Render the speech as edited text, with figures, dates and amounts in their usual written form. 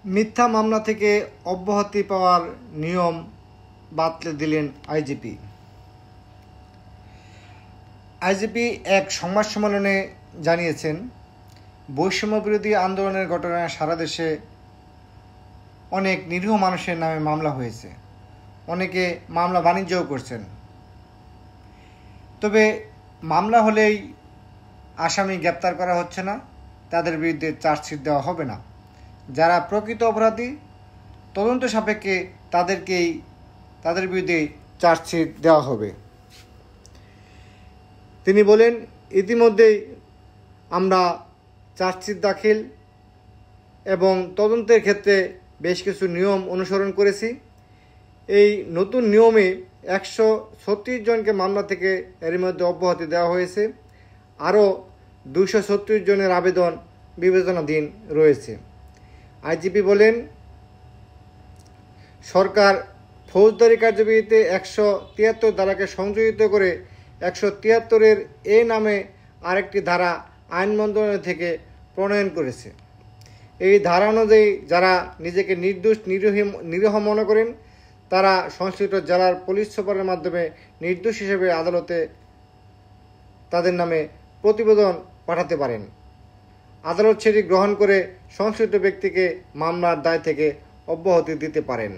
মিথ্যা মামলা থেকে অব্যাহতি পাওয়ার নিয়ম বাতলে দিলেন আইজিপি। আইজিপি এক সংবাদ সম্মেলনে জানিয়েছেন, বৈষম্য বিরোধী আন্দোলনের ঘটনায় সারা দেশে অনেক নিরীহ মানুষের নামে মামলা হয়েছে, অনেকে মামলা বাণিজ্যও করছেন। তবে মামলা হলেই আসামি গ্রেপ্তার করা হচ্ছে না, তাদের বিরুদ্ধে চার্জশিট দেওয়া হবে না। যারা প্রকৃত অপরাধী তদন্ত সাপেক্ষে তাদের বিরুদ্ধে চার্জশিট দেওয়া হবে। তিনি বলেন, ইতিমধ্যেই আমরা চার্জশিট দাখিল এবং তদন্তের ক্ষেত্রে বেশ কিছু নিয়ম অনুসরণ করেছি। এই নতুন নিয়মে 136 জনকে মামলা থেকে এর মধ্যে অব্যাহতি দেওয়া হয়েছে। আরও 236 জনের আবেদন বিবেচনাধীন রয়েছে। আইজিপি বলেন, সরকার ফৌজদারি কার্যবিধিতে 173 ধারাকে সংযোজিত করে 173-এর এ নামে আরেকটি ধারা আইন মন্ত্রণালয় থেকে প্রণয়ন করেছে। এই ধারা অনুযায়ী যারা নিজেকে নিরীহ মনে করেন তারা সংশ্লিষ্ট জেলার পুলিশ সুপারের মাধ্যমে নির্দোষ হিসেবে আদালতে তাদের নামে প্রতিবেদন পাঠাতে পারেন। আদালত সেটি গ্রহণ করে সংশ্লিষ্ট ব্যক্তিকে মামলার দায় থেকে অব্যাহতি দিতে পারেন।